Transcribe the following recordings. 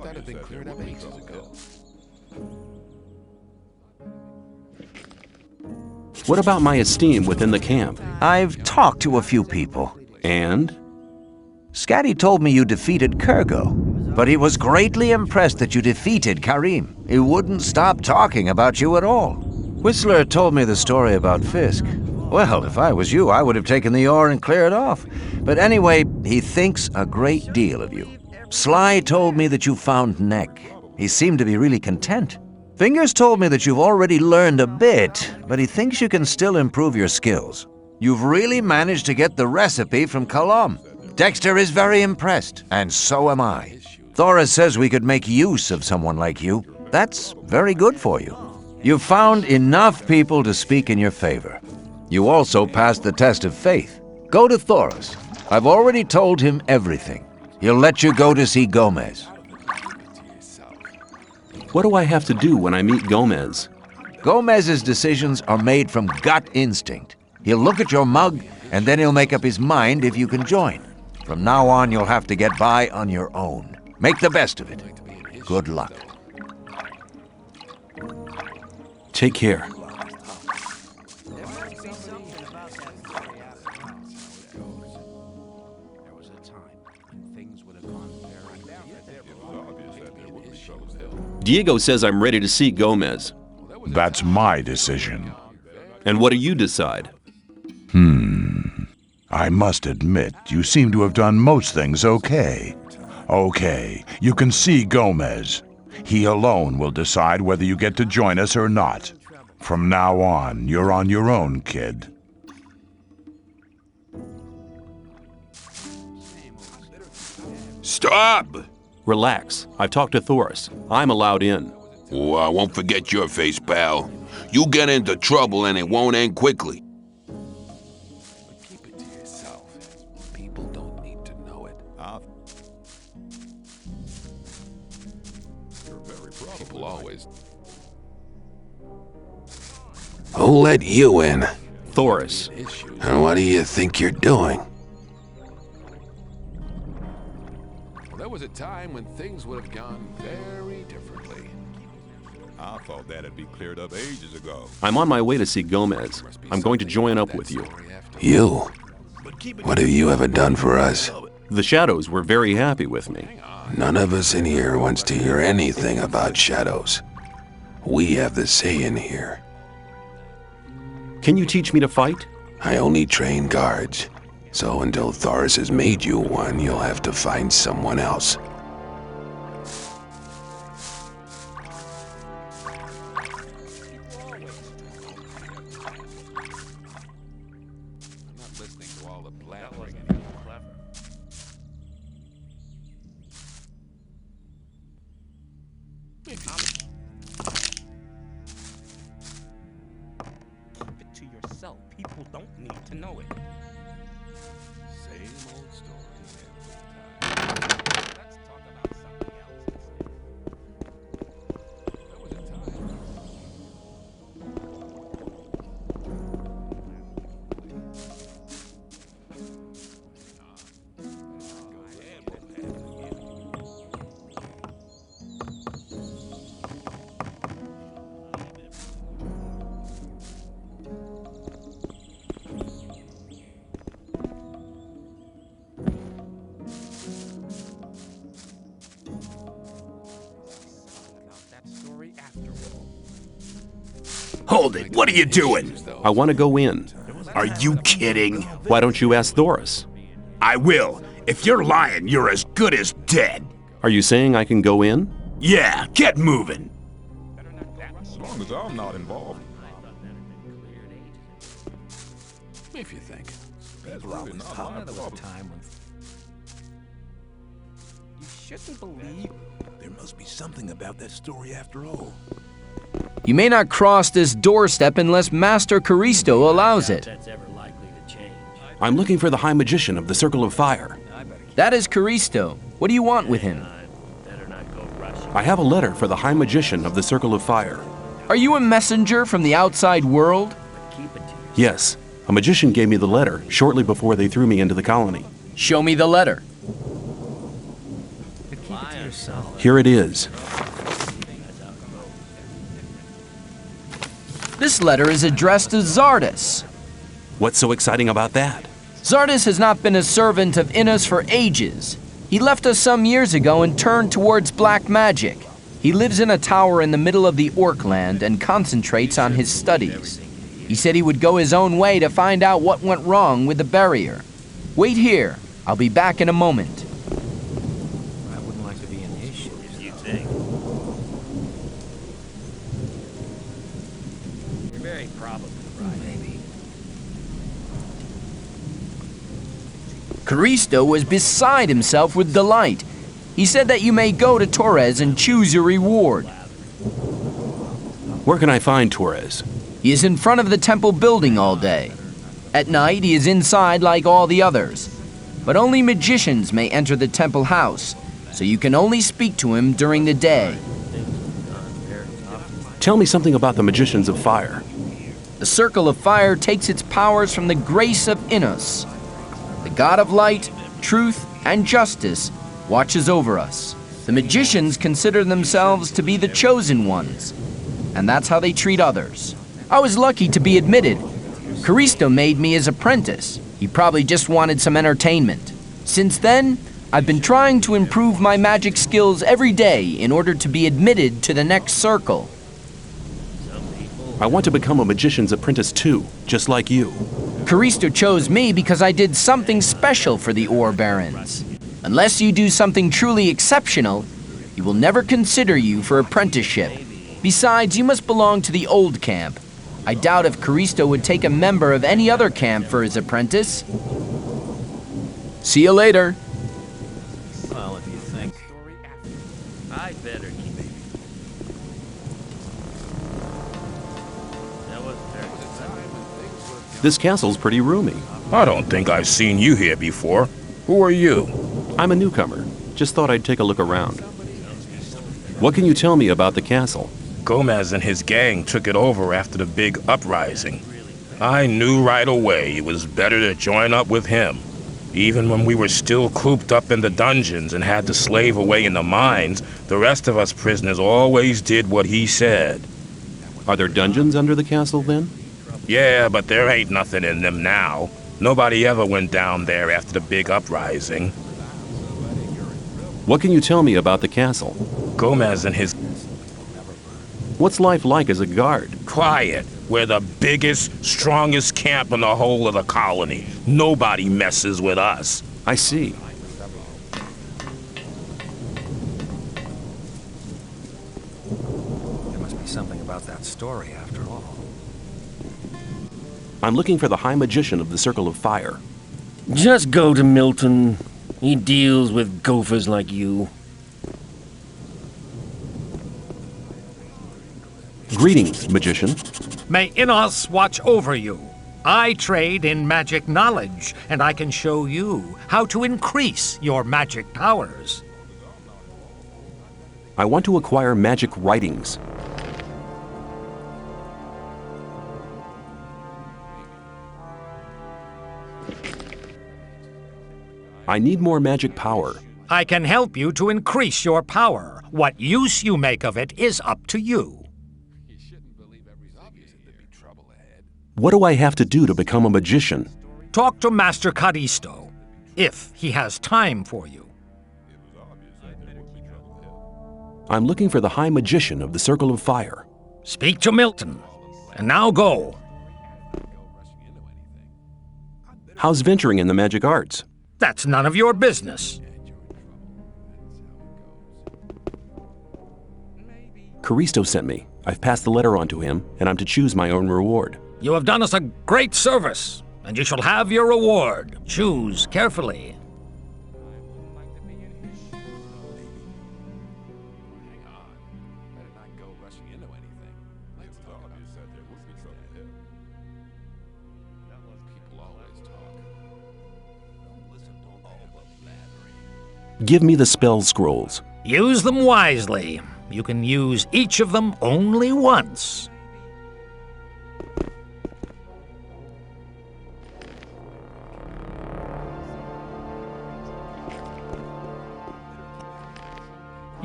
that had been cleared up ages ago. What about my esteem within the camp? I've talked to a few people. And? Scatty told me you defeated Kurgo, but he was greatly impressed that you defeated Karim. He wouldn't stop talking about you at all. Whistler told me the story about Fisk. Well, if I was you, I would have taken the ore and cleared off. But anyway, he thinks a great deal of you. Sly told me that you found Neck. He seemed to be really content. Fingers told me that you've already learned a bit, but he thinks you can still improve your skills. You've really managed to get the recipe from Colum. Dexter is very impressed, and so am I. Thoris says we could make use of someone like you. That's very good for you. You've found enough people to speak in your favor. You also passed the test of faith. Go to Thoris. I've already told him everything. He'll let you go to see Gomez. What do I have to do when I meet Gomez? Gomez's decisions are made from gut instinct. He'll look at your mug, and then he'll make up his mind if you can join. From now on, you'll have to get by on your own. Make the best of it. Good luck. Take care. Diego says I'm ready to see Gomez. That's my decision. And what do you decide? I must admit, you seem to have done most things okay. Okay, you can see Gomez. He alone will decide whether you get to join us or not. From now on, you're on your own, kid. Stop! Relax. I've talked to Thoris. I'm allowed in. Oh, I won't forget your face, pal. You get into trouble and it won't end quickly. Keep it to yourself. People don't need to know it. People always. Who let you in? Thoris. And what do you think you're doing? Well, there was a time when things would have gone very differently. I thought that had been cleared up ages ago. I'm on my way to see Gomez. I'm going to join up with you. You? What have you ever done for us? The Shadows were very happy with me. None of us in here wants to hear anything about shadows. We have the say in here. Can you teach me to fight? I only train guards. So until Thoris has made you one, you'll have to find someone else. To yourself, people don't need to know it. Same old story every time. Let's talk about something else. There was a time. Hold it, what are you doing? I want to go in. Are you kidding? Why don't you ask Thoris? I will. If you're lying, you're as good as dead. Are you saying I can go in? Yeah, get moving. As long as I'm not involved. If you think. That's really not my problem. You shouldn't believe. There must be something about that story after all. You may not cross this doorstep unless Master Caristo allows it. I'm looking for the High Magician of the Circle of Fire. That is Caristo. What do you want with him? I have a letter for the High Magician of the Circle of Fire. Are you a messenger from the outside world? Yes, a magician gave me the letter shortly before they threw me into the colony. Show me the letter. Here it is. This letter is addressed to Zardus. What's so exciting about that? Zardus has not been a servant of Innos for ages. He left us some years ago and turned towards black magic. He lives in a tower in the middle of the Orc land and concentrates on his studies. He said he would go his own way to find out what went wrong with the barrier. Wait here. I'll be back in a moment. I wouldn't like to be an issue. You think? You're very probably right. Maybe. Caristo was beside himself with delight. He said that you may go to Torres and choose your reward. Where can I find Torres? He is in front of the temple building all day. At night, he is inside like all the others. But only magicians may enter the temple house, so you can only speak to him during the day. Tell me something about the Magicians of Fire. The Circle of Fire takes its powers from the grace of Innos. The God of Light, Truth, and Justice watches over us. The magicians consider themselves to be the chosen ones, and that's how they treat others. I was lucky to be admitted. Caristo made me his apprentice. He probably just wanted some entertainment. Since then, I've been trying to improve my magic skills every day in order to be admitted to the next circle. I want to become a magician's apprentice too, just like you. Caristo chose me because I did something special for the Ore Barons. Unless you do something truly exceptional, he will never consider you for apprenticeship. Besides, you must belong to the old camp. I doubt if Caristo would take a member of any other camp for his apprentice. See you later. Well, if you think. I better keep it. That was very. This castle's pretty roomy. I don't think I've seen you here before. Who are you? I'm a newcomer. Just thought I'd take a look around. What can you tell me about the castle? Gomez and his gang took it over after the big uprising. I knew right away it was better to join up with him. Even when we were still cooped up in the dungeons and had to slave away in the mines, the rest of us prisoners always did what he said. Are there dungeons under the castle then? Yeah, but there ain't nothing in them now. Nobody ever went down there after the big uprising. What can you tell me about the castle? Gomez and his... What's life like as a guard? Quiet. We're the biggest, strongest camp in the whole of the colony. Nobody messes with us. I see. There must be something about that story after all. I'm looking for the High Magician of the Circle of Fire. Just go to Milton. He deals with gophers like you. Greetings, magician. May Innos watch over you. I trade in magic knowledge, and I can show you how to increase your magic powers. I want to acquire magic writings. I need more magic power. I can help you to increase your power. What use you make of it is up to you. What do I have to do to become a magician? Talk to Master Caristo, if he has time for you. I'm looking for the High Magician of the Circle of Fire. Speak to Milton. And now go. How's venturing in the magic arts? That's none of your business. Caristo sent me. I've passed the letter on to him, and I'm to choose my own reward. You have done us a great service, and you shall have your reward. Choose carefully. Give me the spell scrolls. Use them wisely. You can use each of them only once.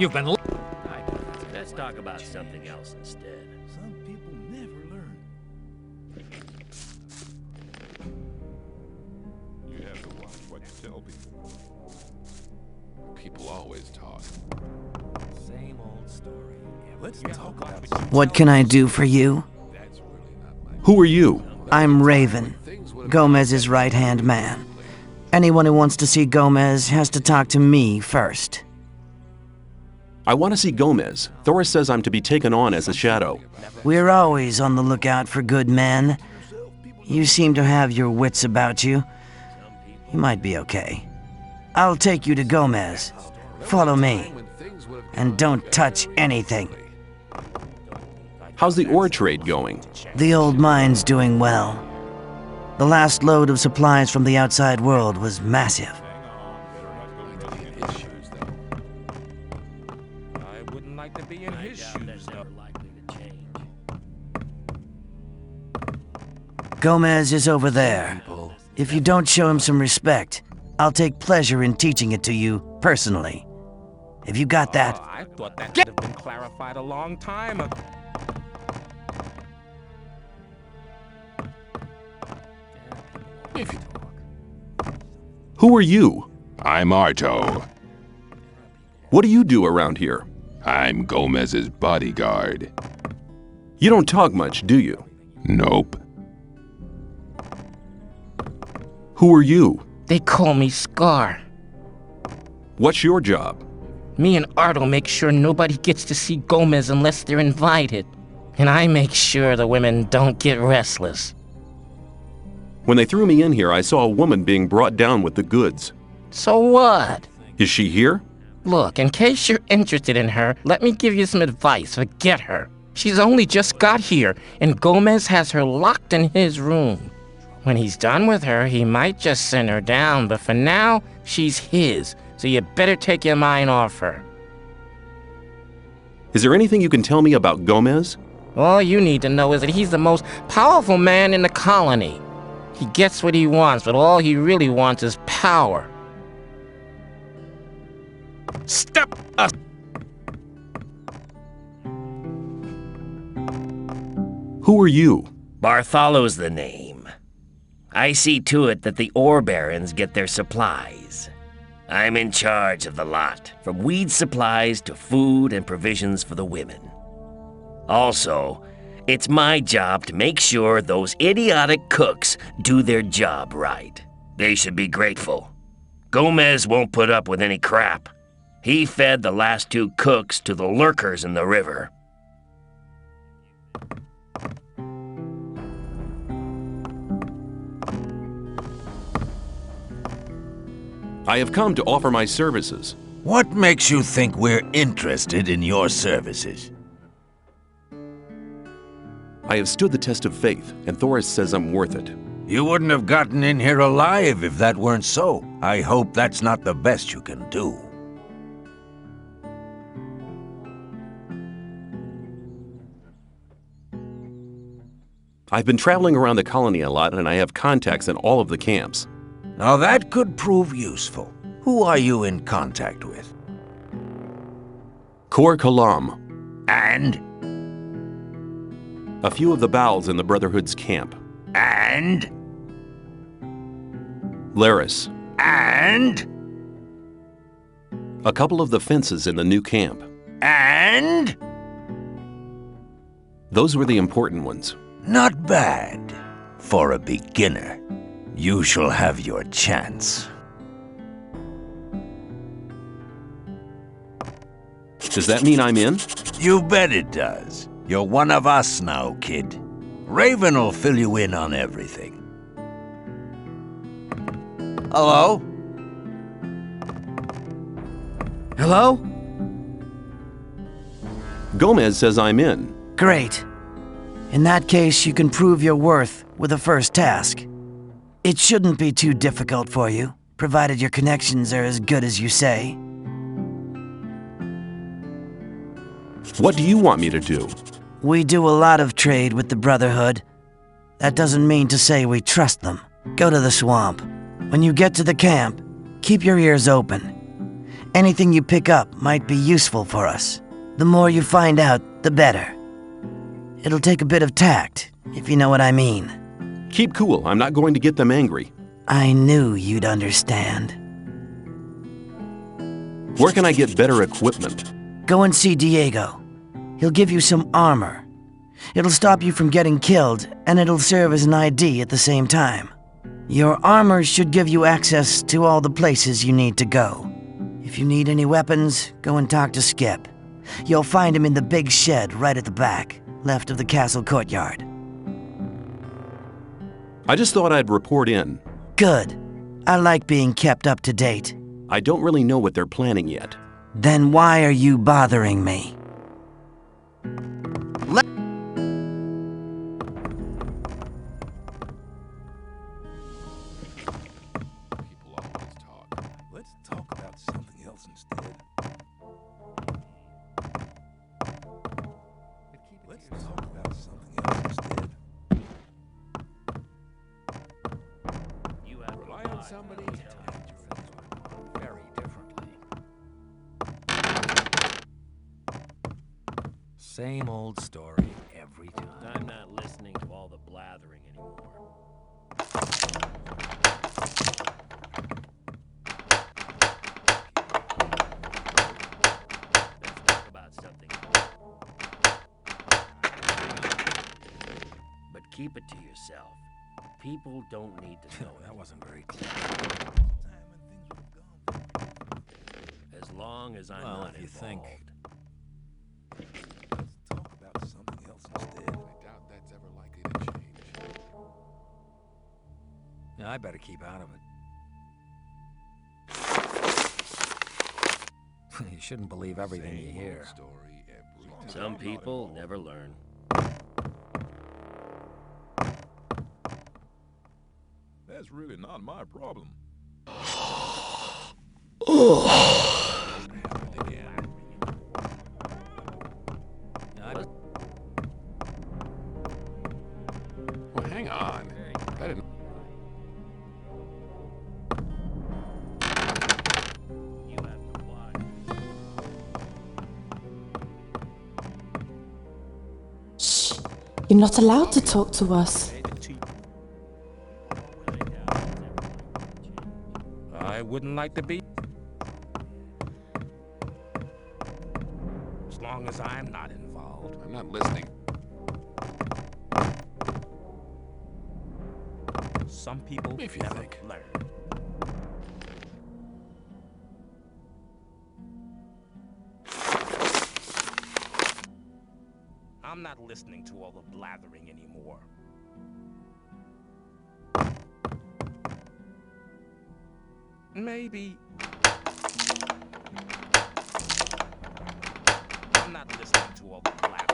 You've been... Let's talk about something else instead. Some people never learn. You have to watch what you tell people. People always talk. Same old story. Let's talk about it. What can I do for you? Who are you? I'm Raven, Gomez's right-hand man. Anyone who wants to see Gomez has to talk to me first. I want to see Gomez. Thoris says I'm to be taken on as a shadow. We're always on the lookout for good men. You seem to have your wits about you. You might be okay. I'll take you to Gomez. Follow me. And don't touch anything. How's the ore trade going? The old mine's doing well. The last load of supplies from the outside world was massive. I wouldn't like to be in his shoes, though. Gomez is over there. If you don't show him some respect, I'll take pleasure in teaching it to you personally. Have you got that? I thought that could have been clarified a long time ago. Who are you? I'm Arto. What do you do around here? I'm Gomez's bodyguard. You don't talk much, do you? Nope. Who are you? They call me Scar. What's your job? Me and Arto make sure nobody gets to see Gomez unless they're invited. And I make sure the women don't get restless. When they threw me in here, I saw a woman being brought down with the goods. So what? Is she here? Look, in case you're interested in her, let me give you some advice. Forget her. She's only just got here, and Gomez has her locked in his room. When he's done with her, he might just send her down, but for now, she's his, so you better take your mind off her. Is there anything you can tell me about Gomez? All you need to know is that he's the most powerful man in the colony. He gets what he wants, but all he really wants is power. Step up! Who are you? Bartholo's the name. I see to it that the ore barons get their supplies. I'm in charge of the lot, from weed supplies to food and provisions for the women. Also, it's my job to make sure those idiotic cooks do their job right. They should be grateful. Gomez won't put up with any crap. He fed the last 2 cooks to the lurkers in the river. I have come to offer my services. What makes you think we're interested in your services? I have stood the test of faith, and Thoris says I'm worth it. You wouldn't have gotten in here alive if that weren't so. I hope that's not the best you can do. I've been traveling around the colony a lot, and I have contacts in all of the camps. Now that could prove useful. Who are you in contact with? Kor Kalam. And? A few of the Bowels in the Brotherhood's camp. And? Laris. And? A couple of the fences in the new camp. And? Those were the important ones. Not bad. For a beginner. You shall have your chance. Does that mean I'm in? You bet it does. You're one of us now, kid. Raven will fill you in on everything. Hello? Hello? Gomez says I'm in. Great. In that case, you can prove your worth with the first task. It shouldn't be too difficult for you, provided your connections are as good as you say. What do you want me to do? We do a lot of trade with the Brotherhood. That doesn't mean to say we trust them. Go to the swamp. When you get to the camp, keep your ears open. Anything you pick up might be useful for us. The more you find out, the better. It'll take a bit of tact, if you know what I mean. Keep cool. I'm not going to get them angry. I knew you'd understand. Where can I get better equipment? Go and see Diego. He'll give you some armor. It'll stop you from getting killed, and it'll serve as an ID at the same time. Your armor should give you access to all the places you need to go. If you need any weapons, go and talk to Skip. You'll find him in the big shed right at the back, left of the castle courtyard. I just thought I'd report in. Good. I like being kept up to date. I don't really know what they're planning yet. Then why are you bothering me? Let's talk about something else instead. Let's talk about something else instead. You have Rely on somebody to tell you very differently. Same old story every time. I'm not listening to all the blathering anymore. Let's talk about something. But keep it to yourself. People don't need to know. That wasn't very clear. As long as I'm Well, not if you involved. Let's talk about something else instead. I doubt that's ever likely to change. Yeah, I better keep out of it. You shouldn't believe everything you hear. Story every time. Some people never learn. That's really not my problem. Well, hang on. That didn't... You have to watch. Shh! You're not allowed to talk to us. I wouldn't like to be. As long as I'm not involved. I'm not listening. Some people If you never think. learn. I'm not listening to all the blathering anymore. Maybe. I'm not listening to all the blathering.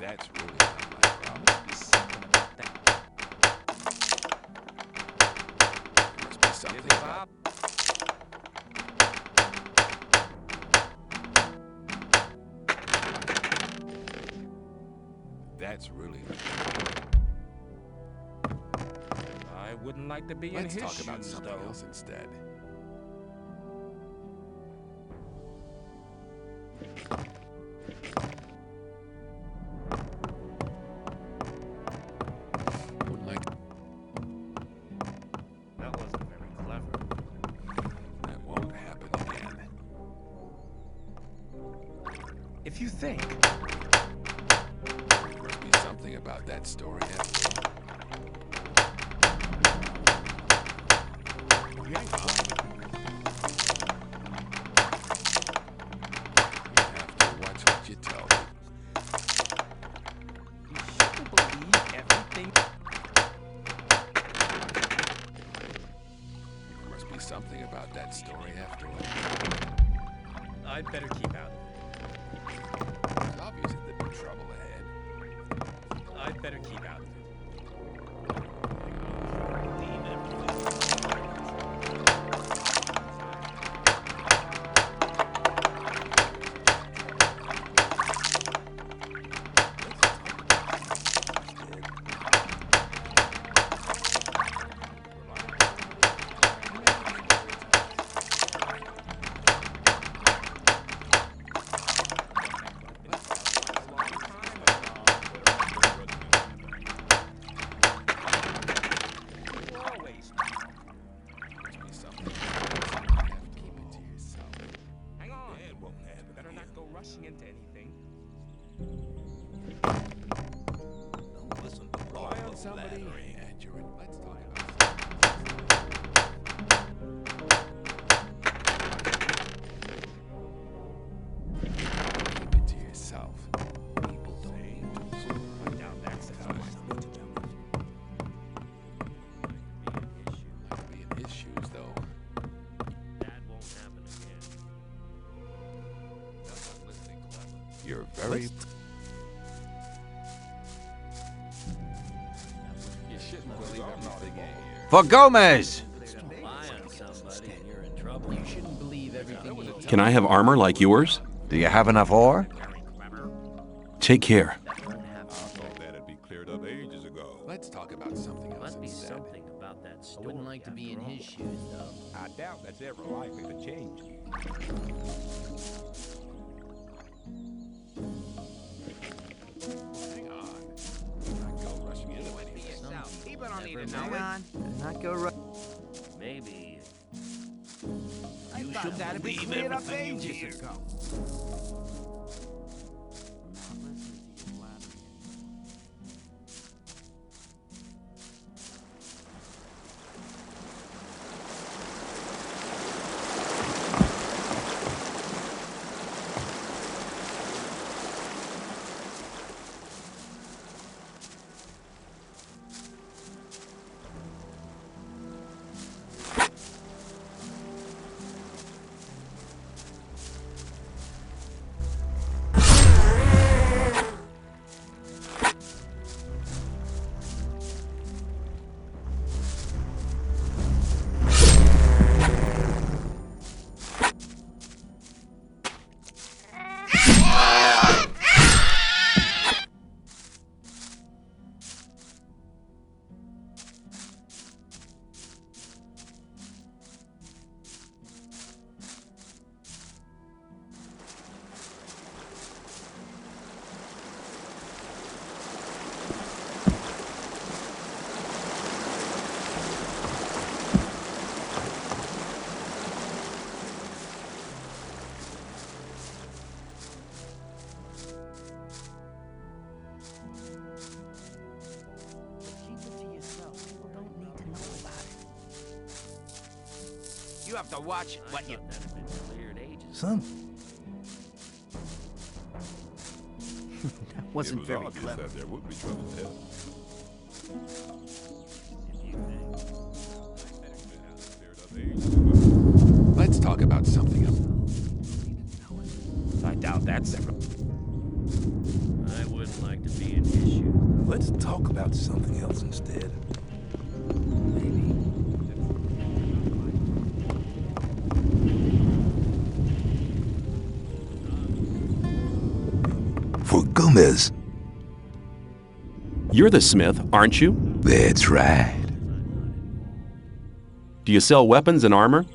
That's really not my problem. Be something about that. There must be something Is it about... Bob? That's really... I wouldn't like to be Let's in his talk about shoes, something though. else instead. Wouldn't like to... That wasn't very clever. That won't happen again. If you think. There must be something about that story after all. Hang on. You have to watch what you tell me. You shouldn't believe everything. There must be something about that story after all. I'd better keep out of it. It's obvious that there'd be trouble ahead. I'd better keep out of it. You're very... You shouldn't believe everything you hear. For Gomez! Can I have armor like yours? Do you have enough ore? Take care. I thought that'd be cleared up ages ago. Let's talk about something else. Must be instead. something about that store. I wouldn't like to be in his shoes, though. I doubt that's ever likely to change. Hang on. Not go rushing into anything. People don't need to know. Hang on. Do not go right. Maybe. You should that'd be cleared up ages ago. You have to watch what you... Son. That wasn't It was very obvious clever. that there would be trouble there. Let's talk about something else. I doubt that's ever. I wouldn't like to be in his shoes. Let's talk about something else instead. For Gomez. You're the smith, aren't you? That's right. Do you sell weapons and armor?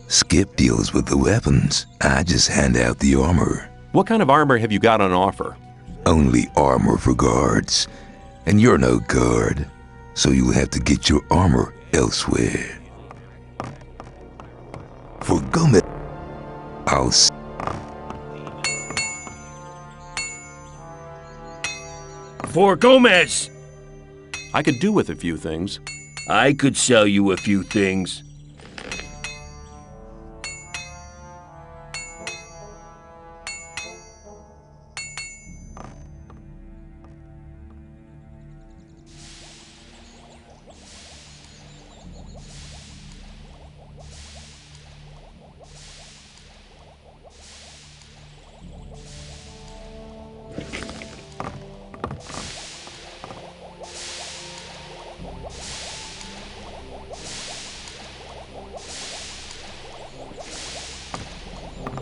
Skip deals with the weapons. I just hand out the armor. What kind of armor have you got on offer? Only armor for guards. And you're no guard, so you'll have to get your armor elsewhere. For Gomez, I'll... For Gomez! I could do with a few things. I could sell you a few things.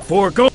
For Go...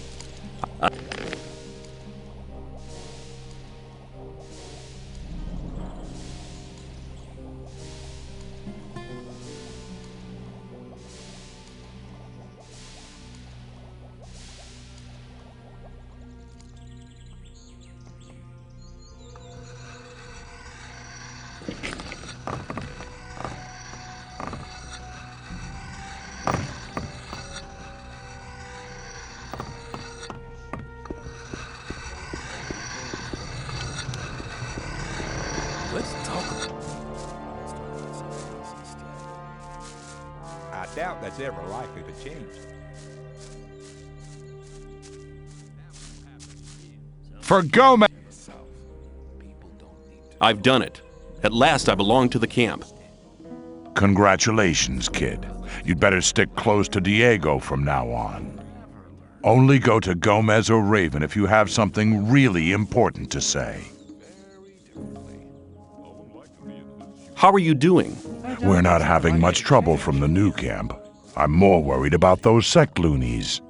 Let's talk. I doubt that's ever likely to change. For Gomez! I've done it. At last I belong to the camp. Congratulations, kid. You'd better stick close to Diego from now on. Only go to Gomez or Raven if you have something really important to say. How are you doing? We're not having much trouble from the new camp. I'm more worried about those sect loonies.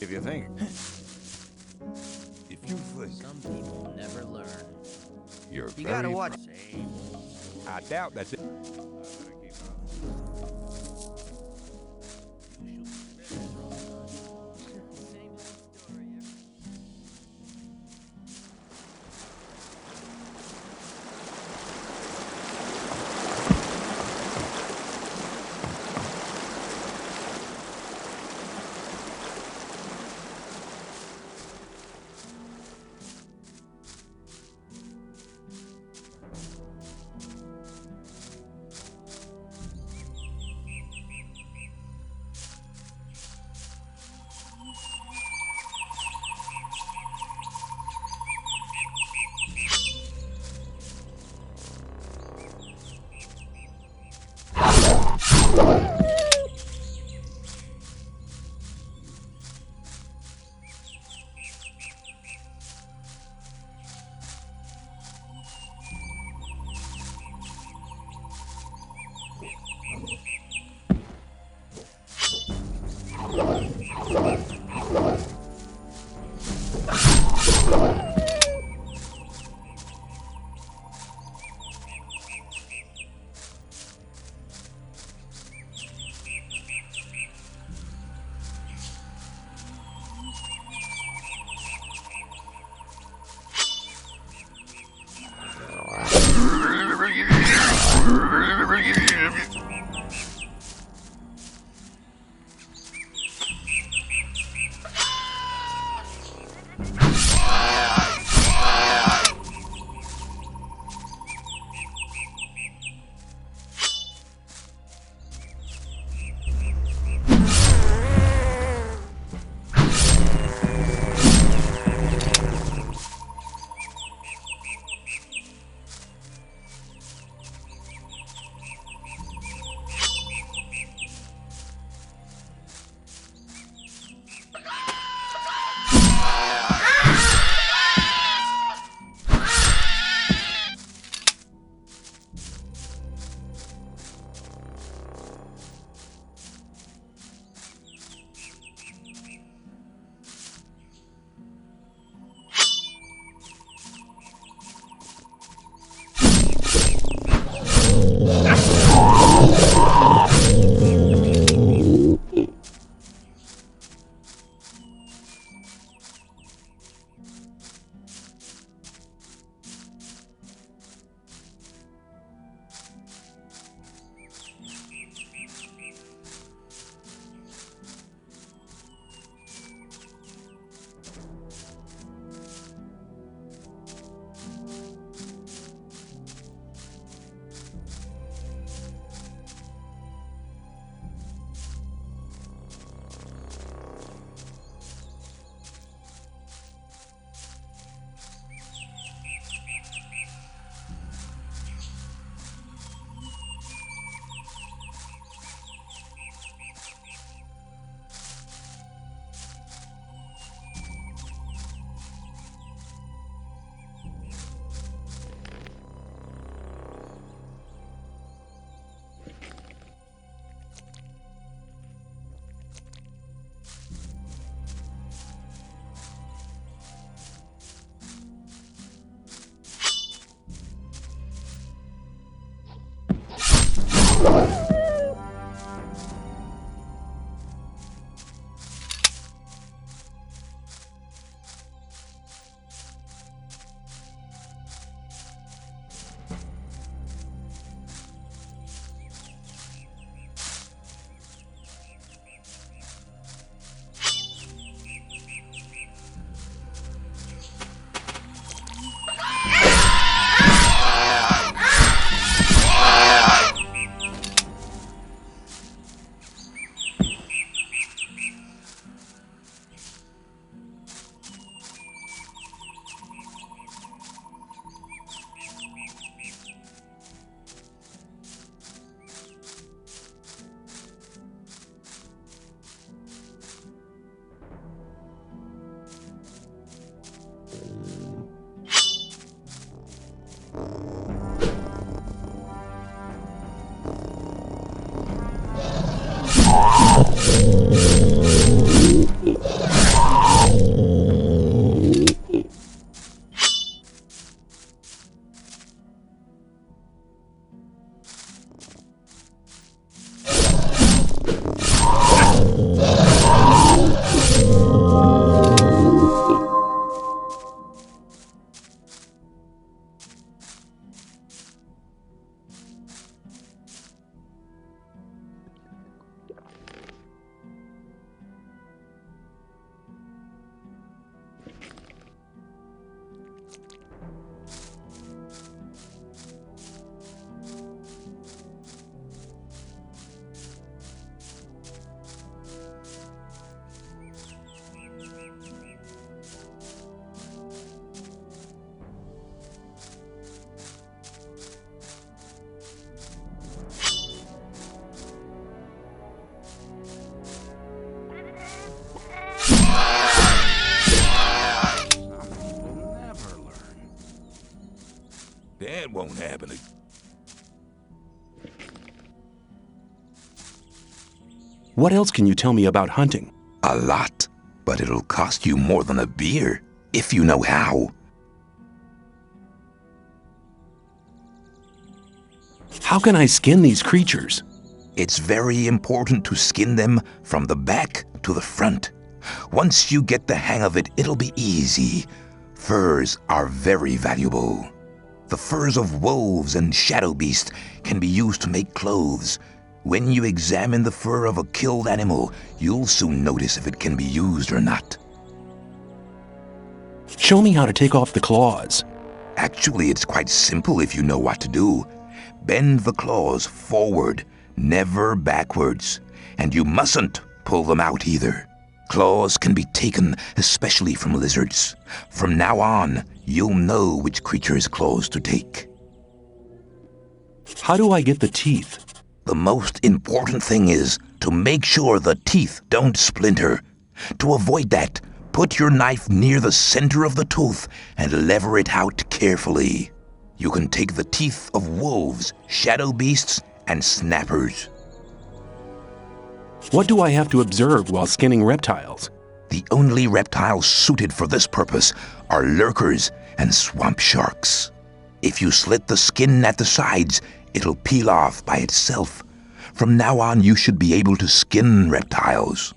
If you think. If you think Some people never learn. you're You very... gotta watch. I doubt that's it. That won't happen. What else can you tell me about hunting? A lot, but it'll cost you more than a beer, if you know how. How can I skin these creatures? It's very important to skin them from the back to the front. Once you get the hang of it, it'll be easy. Furs are very valuable. The furs of wolves and shadow beasts can be used to make clothes. When you examine the fur of a killed animal, you'll soon notice if it can be used or not. Show me how to take off the claws. Actually, it's quite simple if you know what to do. Bend the claws forward, never backwards. And you mustn't pull them out either. Claws can be taken, especially from lizards. From now on, you'll know which creature's claws to take. How do I get the teeth? The most important thing is to make sure the teeth don't splinter. To avoid that, put your knife near the center of the tooth and lever it out carefully. You can take the teeth of wolves, shadow beasts, and snappers. What do I have to observe while skinning reptiles? The only reptiles suited for this purpose are lurkers and swamp sharks. If you slit the skin at the sides, it'll peel off by itself. From now on, you should be able to skin reptiles.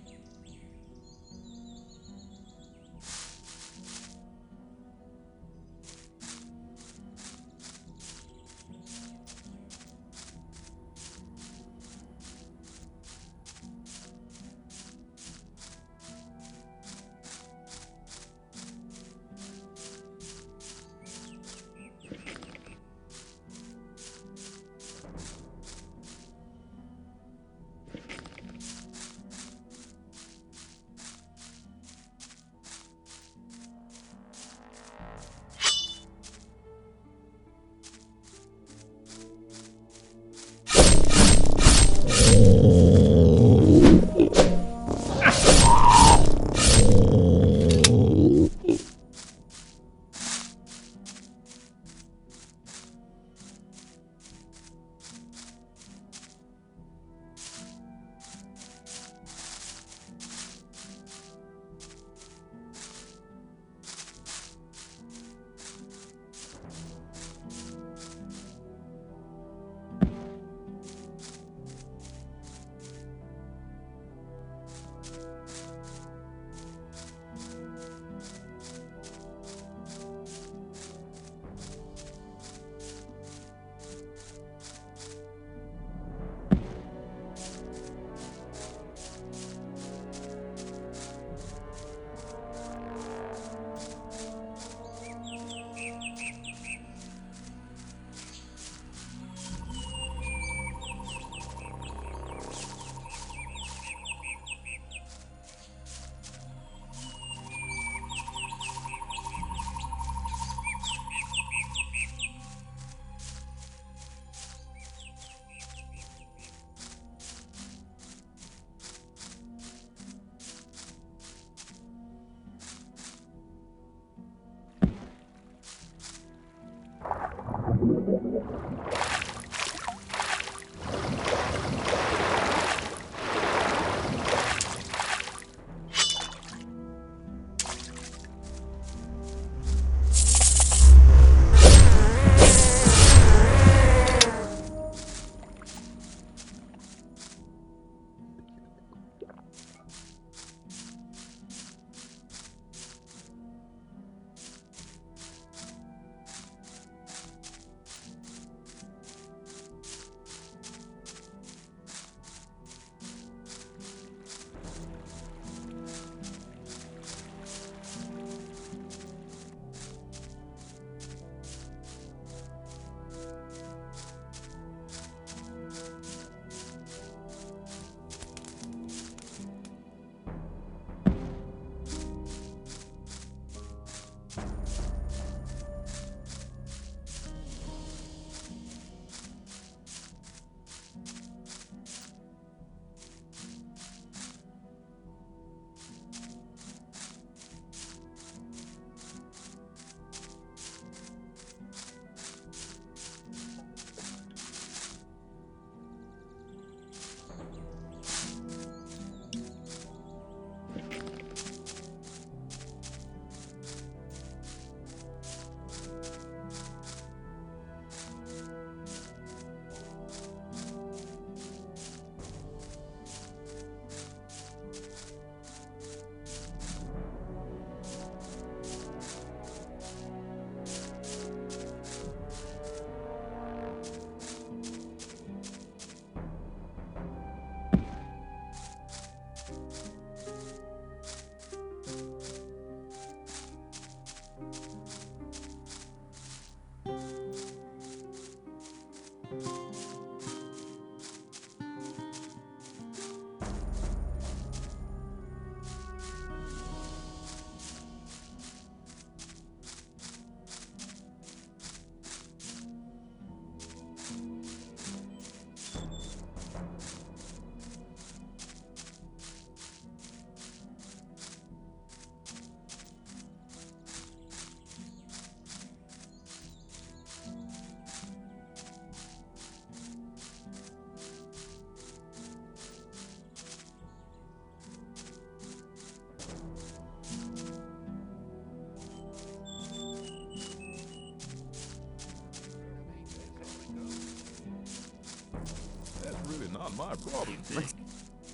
Not my problem.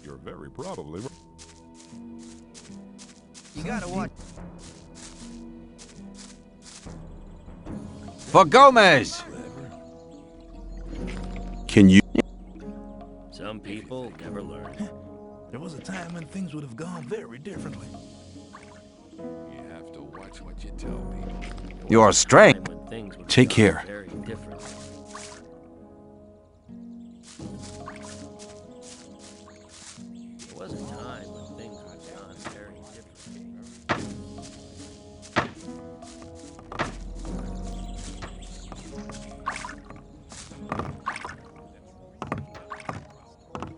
You're very probably right. You gotta watch. For Gomez! Can you? Some people never learn. There was a time when things would have gone very differently. You have to watch what you tell people. Your strength. Take care. Very different. There was a time when things would have gone very differently.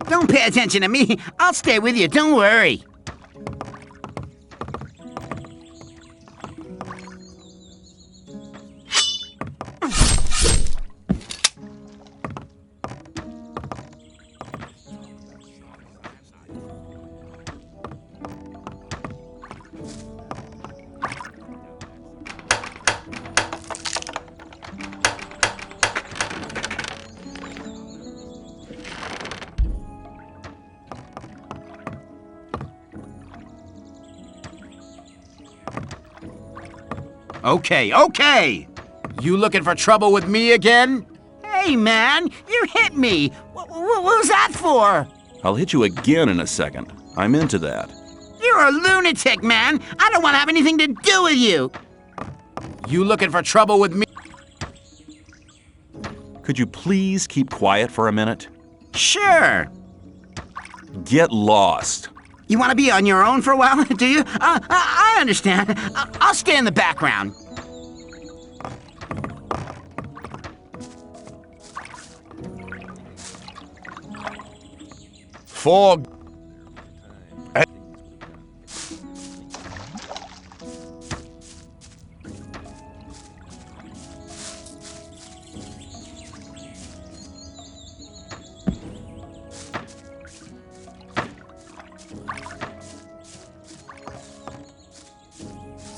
Don't pay attention to me. I'll stay with you. Don't worry. Okay. You looking for trouble with me again? Hey, man, you hit me. What was that for? I'll hit you again in a second. I'm into that. You're a lunatic, man. I don't want to have anything to do with you. You looking for trouble with me? Could you please keep quiet for a minute? Sure. Get lost. You want to be on your own for a while, do you? I understand. I'll stay in the background. For...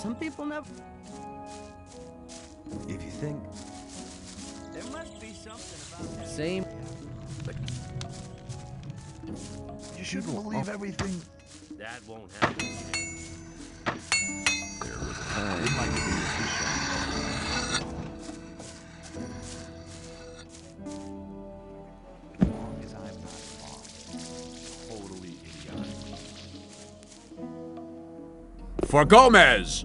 Some people never. If you think. There must be something about that. Same. You shouldn't believe everything. That won't happen. There was a time. It might be As long as I'm not wrong. Totally idiotic. For Gomez!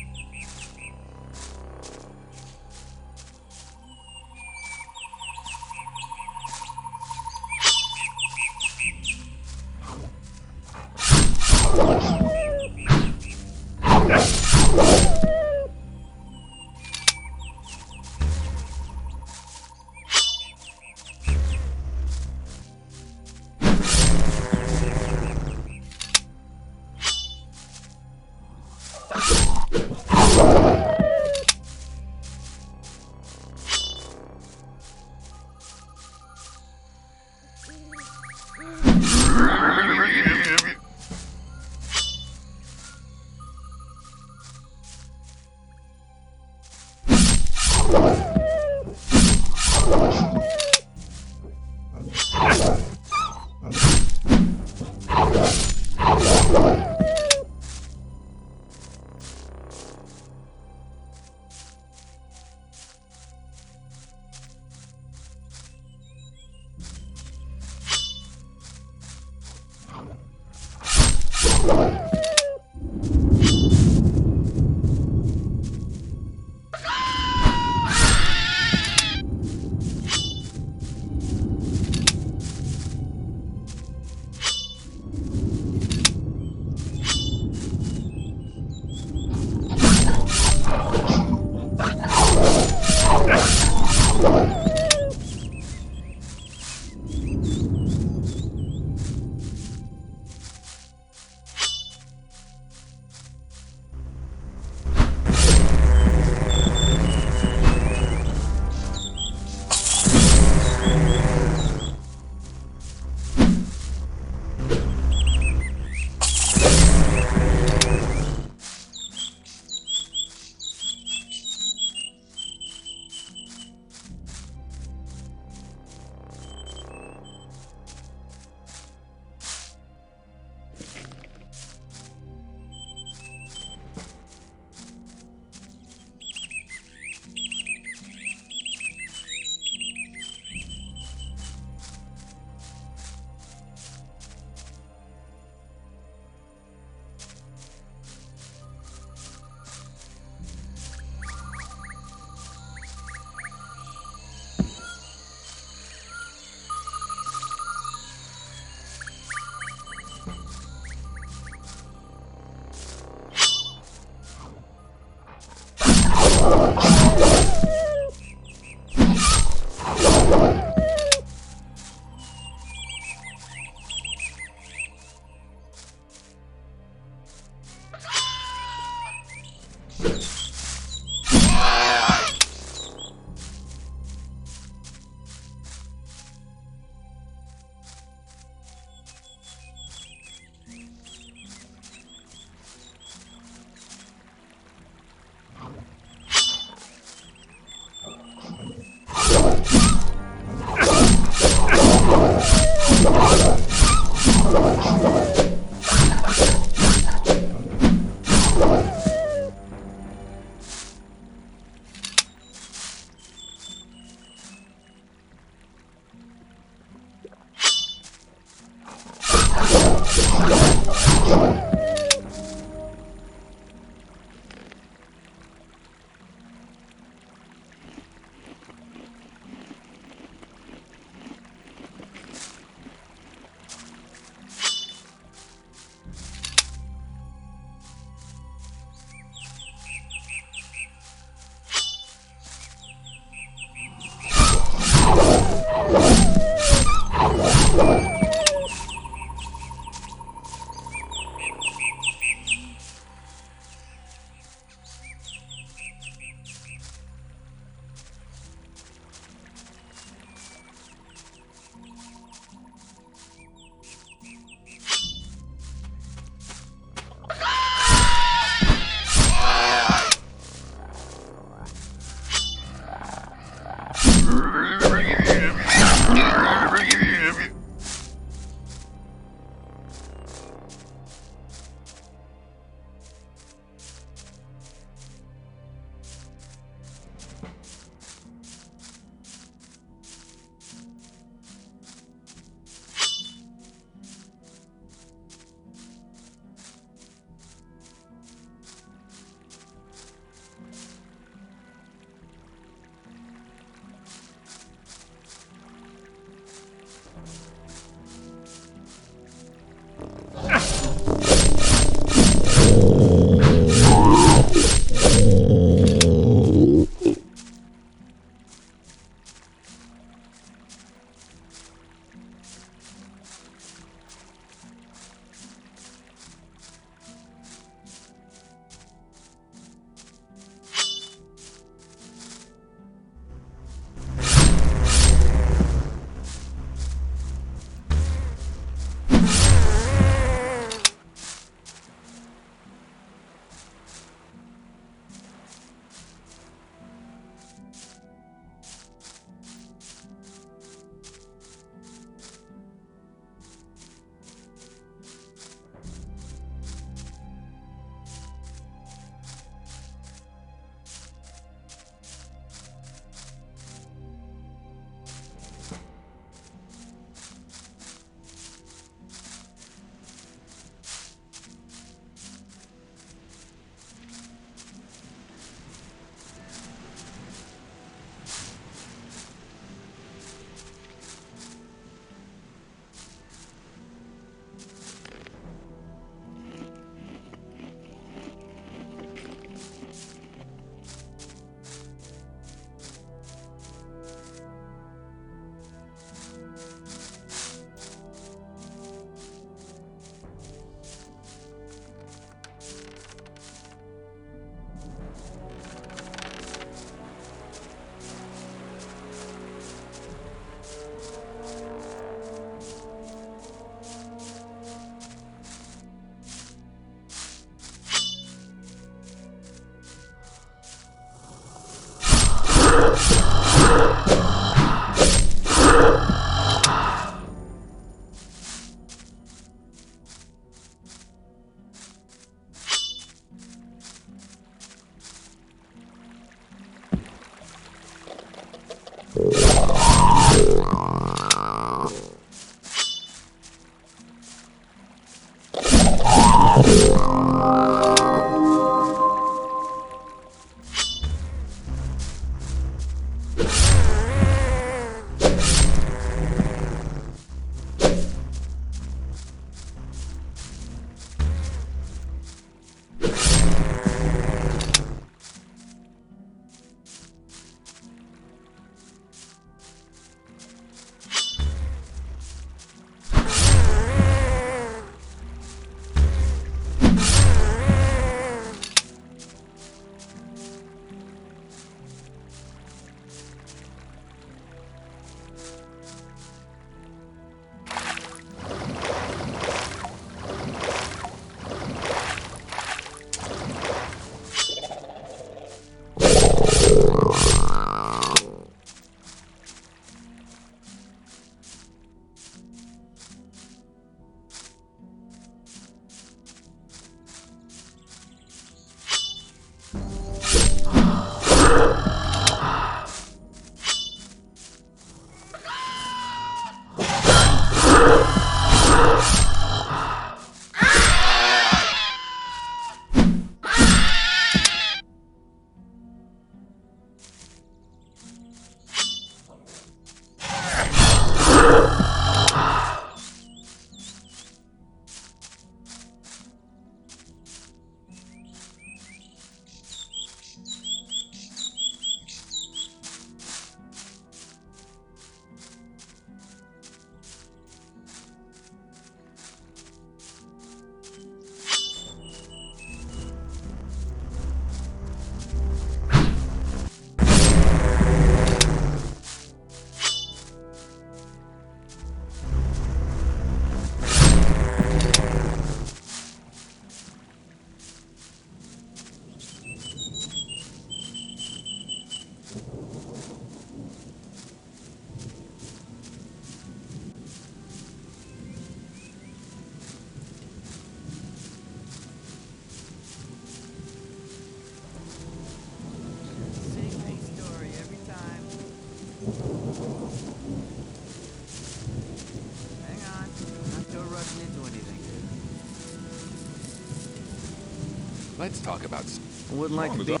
Let's talk about. I wouldn't like to be. That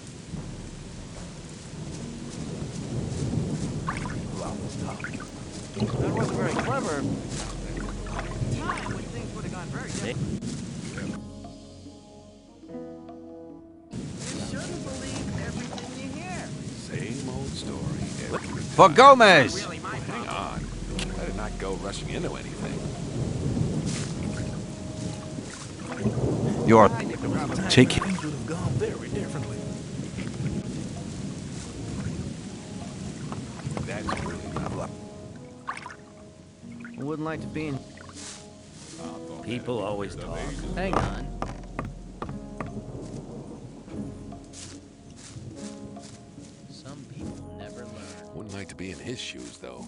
wasn't very clever. Things would have gone very different. You shouldn't believe everything you hear. Same old story. For Gomez! Hang on. Let it not go rushing into anything. You're... Take... Things would have gone very differently. That's really not luck. I wouldn't like to be in. People always talk. Hang on. Some people never learn. Wouldn't like to be in his shoes, though.